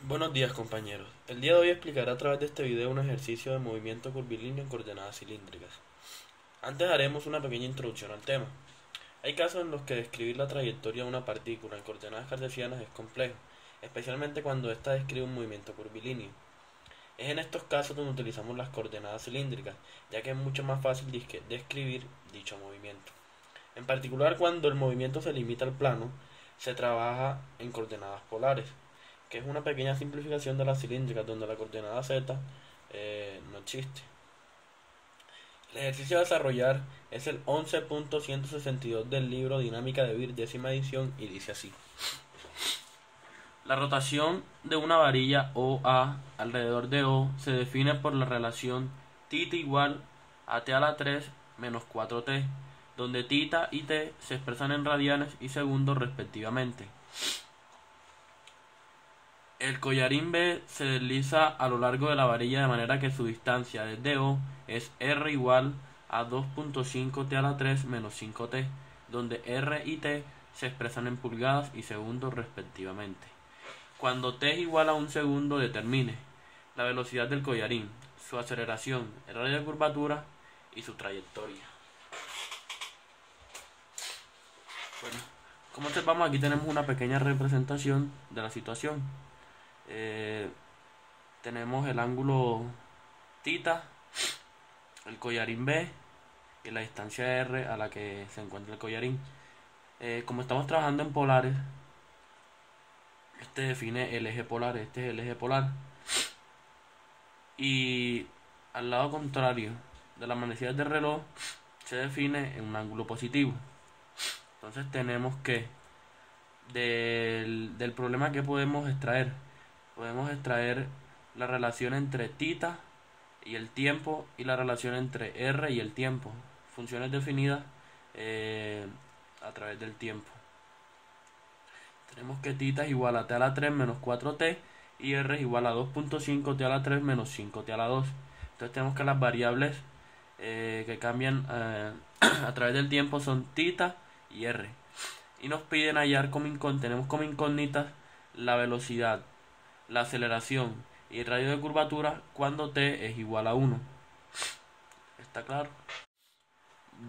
Buenos días, compañeros. El día de hoy explicaré a través de este video un ejercicio de movimiento curvilíneo en coordenadas cilíndricas. Antes haremos una pequeña introducción al tema. Hay casos en los que describir la trayectoria de una partícula en coordenadas cartesianas es complejo, especialmente cuando ésta describe un movimiento curvilíneo. Es en estos casos donde utilizamos las coordenadas cilíndricas, ya que es mucho más fácil describir dicho movimiento. En particular, cuando el movimiento se limita al plano, se trabaja en coordenadas polares, que es una pequeña simplificación de las cilíndricas donde la coordenada z no existe. El ejercicio a desarrollar es el 11.162 del libro Dinámica de Beer, décima edición, y dice así. La rotación de una varilla OA alrededor de O se define por la relación θ igual a t a la 3 menos 4t, donde θ y t se expresan en radianes y segundos respectivamente. El collarín B se desliza a lo largo de la varilla de manera que su distancia desde O es r igual a 2.5 t a la 3 menos 5t, donde r y t se expresan en pulgadas y segundos respectivamente. Cuando t es igual a un segundo, determine la velocidad del collarín, su aceleración, el radio de curvatura y su trayectoria. Bueno, como observamos, aquí tenemos una pequeña representación de la situación. Tenemos el ángulo θ, el collarín B y la distancia r a la que se encuentra el collarín. Como estamos trabajando en polares, este define el eje polar, este es el eje polar. Y al lado contrario de las manecillas del reloj se define en un ángulo positivo. Entonces tenemos que del problema que podemos extraer la relación entre θ y el tiempo y la relación entre r y el tiempo, funciones definidas a través del tiempo. Tenemos que θ es igual a t a la 3 menos 4t y r es igual a 2.5 t a la 3 menos 5 t a la 2. Entonces tenemos que las variables que cambian a través del tiempo son θ y r. Y nos piden hallar tenemos como incógnitas la velocidad, la aceleración y el radio de curvatura cuando t es igual a 1. ¿Está claro?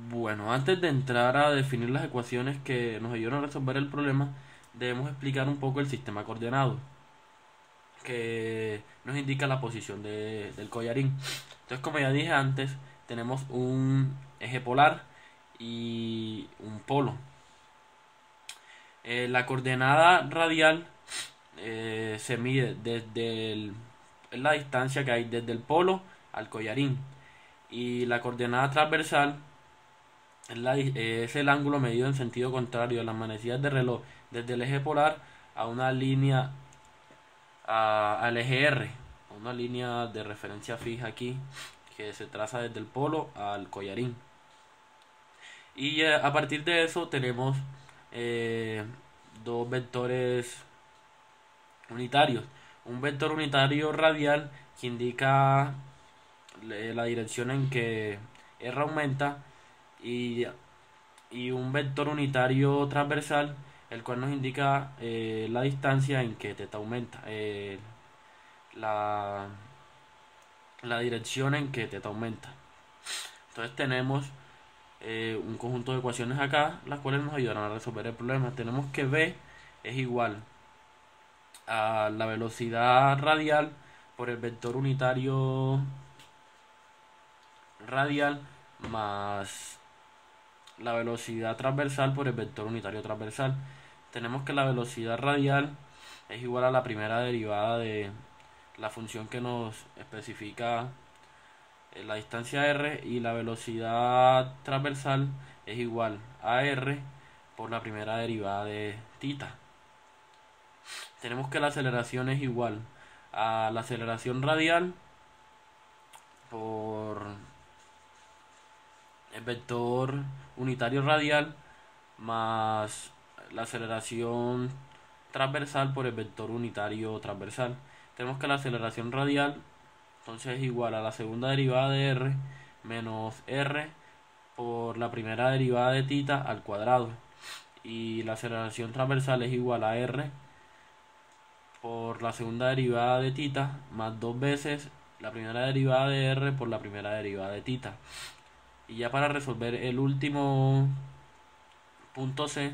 Bueno, antes de entrar a definir las ecuaciones que nos ayudan a resolver el problema, debemos explicar un poco el sistema coordenado, que nos indica la posición del collarín. Entonces, como ya dije antes, tenemos un eje polar y un polo. La coordenada radial se mide es la distancia que hay desde el polo al collarín, y la coordenada transversal es el ángulo medido en sentido contrario de las manecillas de reloj desde el eje polar a una línea al eje R, una línea de referencia fija aquí que se traza desde el polo al collarín. Y a partir de eso tenemos dos vectores unitarios. Un vector unitario radial que indica la dirección en que R aumenta, y un vector unitario transversal, el cual nos indica la distancia en que θ aumenta, la, la dirección en que θ aumenta. Entonces tenemos un conjunto de ecuaciones acá, las cuales nos ayudarán a resolver el problema. Tenemos que B es igual a la velocidad radial por el vector unitario radial más la velocidad transversal por el vector unitario transversal. Tenemos que la velocidad radial es igual a la primera derivada de la función que nos especifica la distancia r, y la velocidad transversal es igual a r por la primera derivada de θ. Tenemos que la aceleración es igual a la aceleración radial por el vector unitario radial más la aceleración transversal por el vector unitario transversal. Tenemos que la aceleración radial entonces es igual a la segunda derivada de r menos r por la primera derivada de θ al cuadrado, y la aceleración transversal es igual a r por la segunda derivada de tita más 2 veces la primera derivada de r por la primera derivada de tita. Y ya para resolver el último punto C,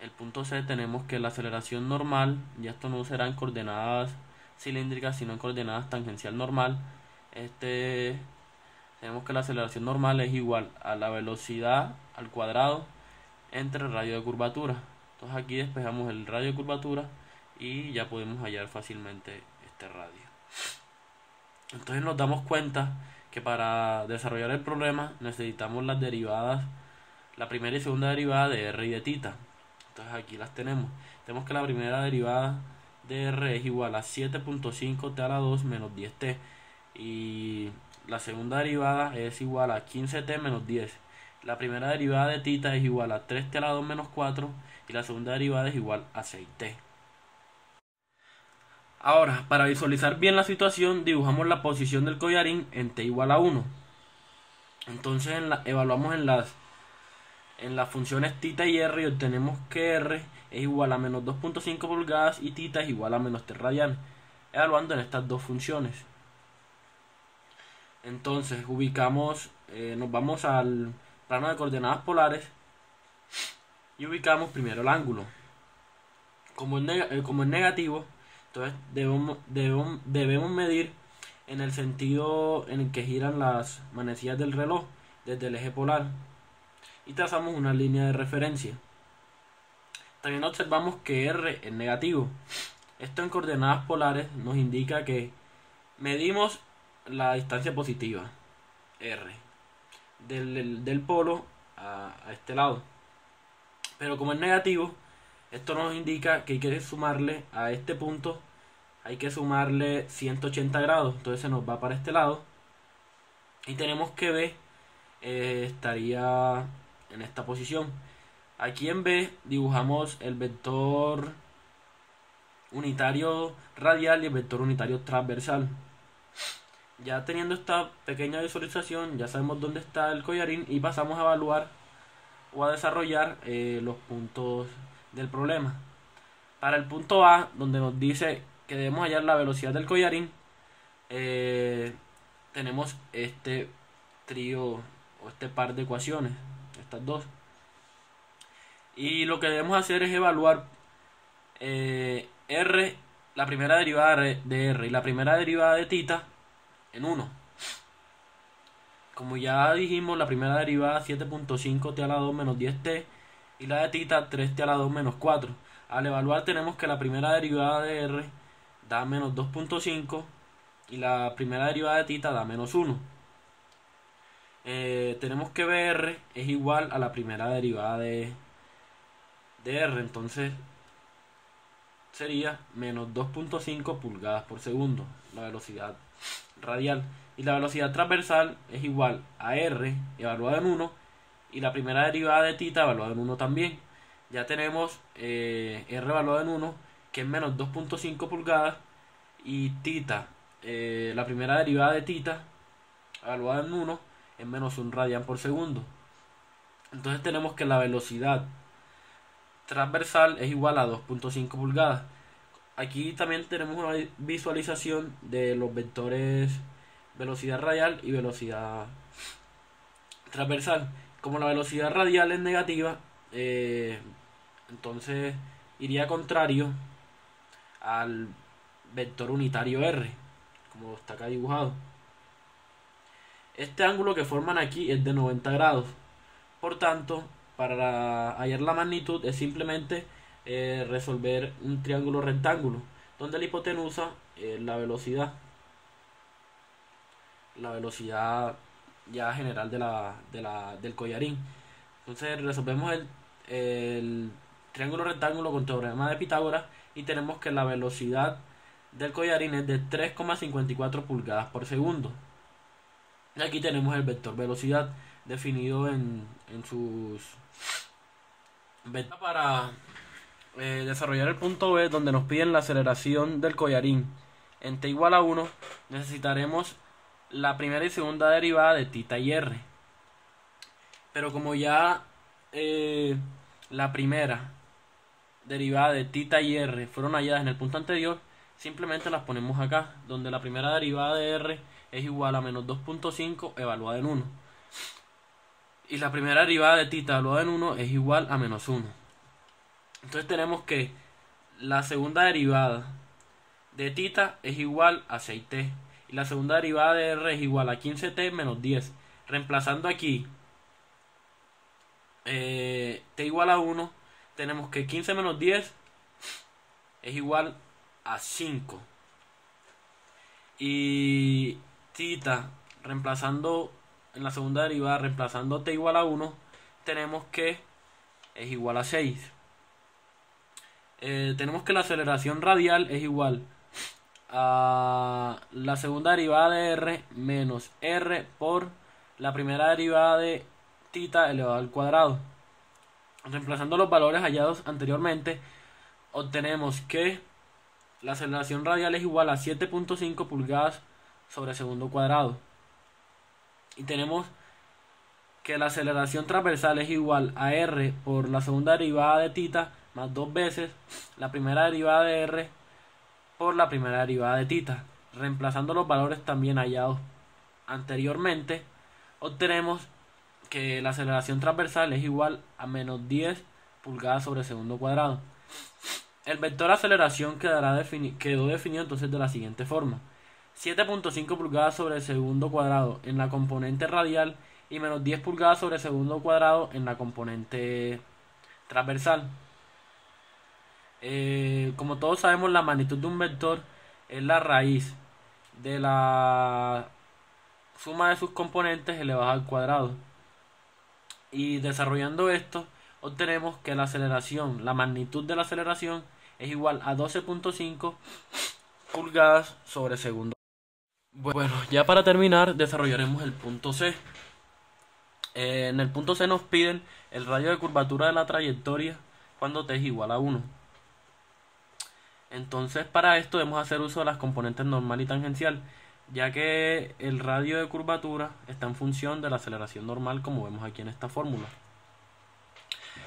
el punto C, tenemos que la aceleración normal, ya esto no será en coordenadas cilíndricas sino en coordenadas tangencial normal, tenemos que la aceleración normal es igual a la velocidad al cuadrado entre el radio de curvatura. Entonces aquí despejamos el radio de curvatura y ya podemos hallar fácilmente este radio. Entonces nos damos cuenta que para desarrollar el problema necesitamos las derivadas, la primera y segunda derivada de r y de tita. Entonces aquí las tenemos. Tenemos que la primera derivada de r es igual a 7.5 t a la 2 menos 10t. Y la segunda derivada es igual a 15t menos 10. La primera derivada de tita es igual a 3t a la 2 menos 4. Y la segunda derivada es igual a 6t. Ahora, para visualizar bien la situación, dibujamos la posición del collarín en t igual a 1. Entonces evaluamos en las funciones tita y r y obtenemos que r es igual a menos 2.5 pulgadas y tita es igual a menos 3 radianes, evaluando en estas dos funciones. Entonces ubicamos, nos vamos al plano de coordenadas polares y ubicamos primero el ángulo. Como es negativo, entonces debemos medir en el sentido en el que giran las manecillas del reloj desde el eje polar y trazamos una línea de referencia. También observamos que r es negativo. Esto en coordenadas polares nos indica que medimos la distancia positiva, r, del polo a este lado. Pero como es negativo, esto nos indica que hay que sumarle a este punto, hay que sumarle 180 grados. Entonces se nos va para este lado. Y tenemos que B estaría en esta posición. Aquí en B dibujamos el vector unitario radial y el vector unitario transversal. Ya teniendo esta pequeña visualización, ya sabemos dónde está el collarín y pasamos a evaluar o a desarrollar los puntos del problema. Para el punto A, donde nos dice que debemos hallar la velocidad del collarín, tenemos este trío o este par de ecuaciones, estas dos. Y lo que debemos hacer es evaluar R, la primera derivada de R y la primera derivada de tita en 1. Como ya dijimos, la primera derivada 7.5 t a la 2 menos 10t y la de tita 3t a la 2 menos 4. Al evaluar tenemos que la primera derivada de R da menos 2.5 y la primera derivada de tita da menos 1. Tenemos que BR es igual a la primera derivada de R, entonces sería menos 2.5 pulgadas por segundo, la velocidad radial. Y la velocidad transversal es igual a R evaluada en 1 y la primera derivada de tita evaluada en 1 también. Ya tenemos R evaluada en 1, que es menos 2.5 pulgadas, y tita, la primera derivada de tita evaluada en 1 es menos 1 radian por segundo. Entonces tenemos que la velocidad transversal es igual a 2.5 pulgadas. Aquí también tenemos una visualización de los vectores velocidad radial y velocidad transversal. Como la velocidad radial es negativa, entonces iría contrario al vector unitario R, como está acá dibujado. Este ángulo que forman aquí es de 90 grados. Por tanto, para hallar la magnitud es simplemente resolver un triángulo rectángulo, donde la hipotenusa es la velocidad ya general del collarín. Entonces resolvemos el triángulo rectángulo con teorema de Pitágoras y tenemos que la velocidad del collarín es de 3,54 pulgadas por segundo. Y aquí tenemos el vector velocidad definido en sus vectores. Para desarrollar el punto B, donde nos piden la aceleración del collarín en t igual a 1, necesitaremos la primera y segunda derivada de tita y r. Pero como ya la primera derivada de θ y r fueron halladas en el punto anterior, simplemente las ponemos acá, donde la primera derivada de r es igual a menos 2.5 evaluada en 1. Y la primera derivada de θ evaluada en 1 es igual a menos 1. Entonces tenemos que la segunda derivada de θ es igual a 6t. Y la segunda derivada de r es igual a 15t menos 10. Reemplazando aquí t igual a 1, tenemos que 15 menos 10 es igual a 5. Y θ, reemplazando en la segunda derivada, reemplazando t igual a 1, tenemos que es igual a 6. Tenemos que la aceleración radial es igual a la segunda derivada de r menos r por la primera derivada de θ elevado al cuadrado. Reemplazando los valores hallados anteriormente, obtenemos que la aceleración radial es igual a 7.5 pulgadas sobre segundo cuadrado. Y tenemos que la aceleración transversal es igual a r por la segunda derivada de θ más 2 veces la primera derivada de r por la primera derivada de θ. Reemplazando los valores también hallados anteriormente, obtenemos que la aceleración transversal es igual a menos 10 pulgadas sobre segundo cuadrado. El vector aceleración quedó definido entonces de la siguiente forma: 7.5 pulgadas sobre segundo cuadrado en la componente radial y menos 10 pulgadas sobre segundo cuadrado en la componente transversal. Como todos sabemos, la magnitud de un vector es la raíz de la suma de sus componentes elevada al cuadrado. Y desarrollando esto, obtenemos que la aceleración, la magnitud de la aceleración es igual a 12.5 pulgadas sobre segundo. Bueno, ya para terminar, desarrollaremos el punto C. En el punto C nos piden el radio de curvatura de la trayectoria cuando t es igual a 1. Entonces, para esto debemos hacer uso de las componentes normal y tangencial, ya que el radio de curvatura está en función de la aceleración normal, como vemos aquí en esta fórmula.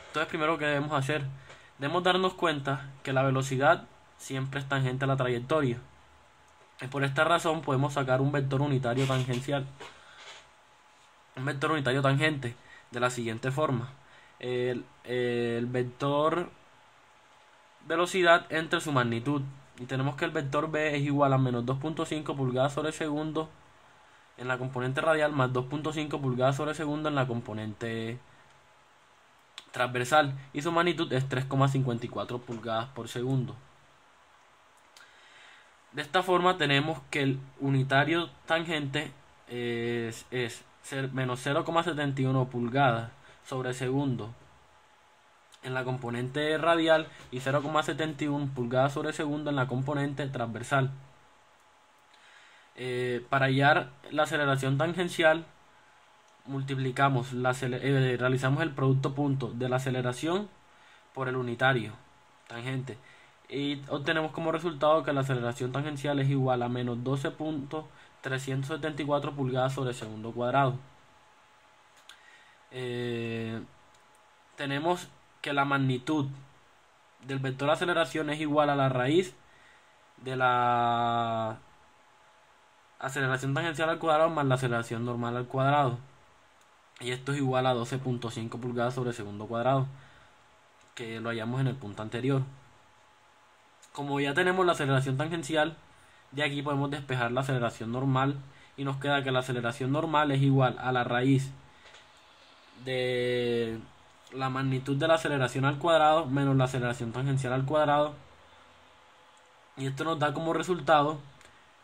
Entonces, primero que debemos hacer, debemos darnos cuenta que la velocidad siempre es tangente a la trayectoria. Y por esta razón podemos sacar un vector unitario tangencial, un vector unitario tangente de la siguiente forma: el vector velocidad entre su magnitud. Y tenemos que el vector b es igual a menos 2.5 pulgadas sobre segundo en la componente radial más 2.5 pulgadas sobre segundo en la componente transversal, y su magnitud es 3,54 pulgadas por segundo. De esta forma tenemos que el unitario tangente es menos 0,71 pulgadas sobre segundo en la componente radial y 0,71 pulgadas sobre segundo en la componente transversal. Para hallar la aceleración tangencial, realizamos el producto punto de la aceleración por el unitario tangente y obtenemos como resultado que la aceleración tangencial es igual a menos 12.374 pulgadas sobre segundo cuadrado. Tenemos que la magnitud del vector de aceleración es igual a la raíz de la aceleración tangencial al cuadrado más la aceleración normal al cuadrado, y esto es igual a 12.5 pulgadas sobre segundo cuadrado, que lo hallamos en el punto anterior. Como ya tenemos la aceleración tangencial, de aquí podemos despejar la aceleración normal y nos queda que la aceleración normal es igual a la raíz de la magnitud de la aceleración al cuadrado menos la aceleración tangencial al cuadrado, y esto nos da como resultado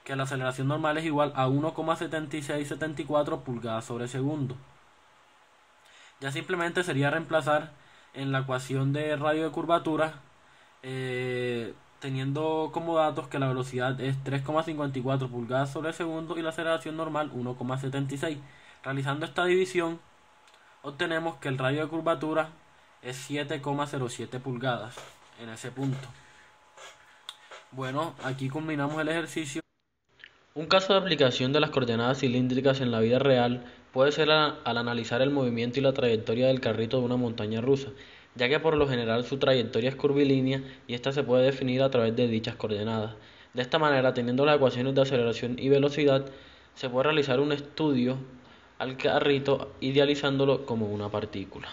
que la aceleración normal es igual a 1,7674 pulgadas sobre segundo. Ya simplemente sería reemplazar en la ecuación de radio de curvatura, teniendo como datos que la velocidad es 3,54 pulgadas sobre segundo y la aceleración normal 1,76. Realizando esta división, obtenemos que el radio de curvatura es 7,07 pulgadas en ese punto. Bueno, aquí culminamos el ejercicio. Un caso de aplicación de las coordenadas cilíndricas en la vida real puede ser al analizar el movimiento y la trayectoria del carrito de una montaña rusa. ya que por lo general su trayectoria es curvilínea y esta se puede definir a través de dichas coordenadas. De esta manera, teniendo las ecuaciones de aceleración y velocidad, se puede realizar un estudio al carrito idealizándolo como una partícula.